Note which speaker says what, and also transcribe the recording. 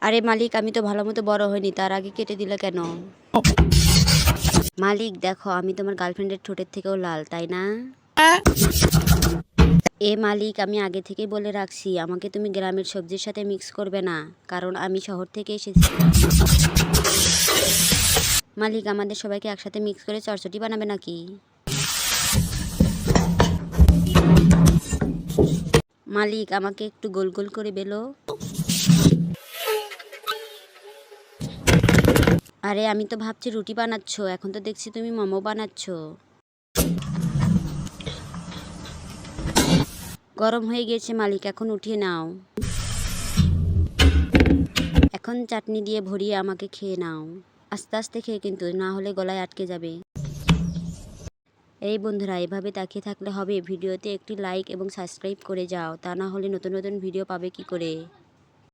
Speaker 1: আরে মালিক, আমি তো ভালো মতো বড় হইনি, তার আগে কেটে দিলে কেন? মালিক দেখো, আমি তোমার গার্লফ্রেন্ডের ঠোঁটের থেকেও লাল, তাই না? মালিক, আমি আগে থেকেই বলে রাখছি, আমাকে তুমি গ্রামের সবজির সাথে মিক্স করবে না, কারণ আমি শহর থেকে এসেছি। মালিক, আমাদের সবাইকে একসাথে মিক্স করে চটচটি বানাবে নাকি? মালিক, আমাকে একটু গোল গোল করে বেলো। আরে আমি তো ভাবছি রুটি বানাচ্ছো, এখন তো দেখছি তুমি মোমো বানাচ্ছো। গরম হয়ে গিয়েছে মালিক, এখন উঠিয়ে নাও। এখন চাটনি দিয়ে ভরিয়ে আমাকে খেয়ে নাও। আস্তে আস্তে খেয়ে কিন্তু, না হলে গলায় আটকে যাবে। এই বন্ধুরা, এভাবে তাকিয়ে থাকলে হবে? ভিডিওতে একটি লাইক এবং সাবস্ক্রাইব করে যাও, তা না হলে নতুন নতুন ভিডিও পাবে কি করে।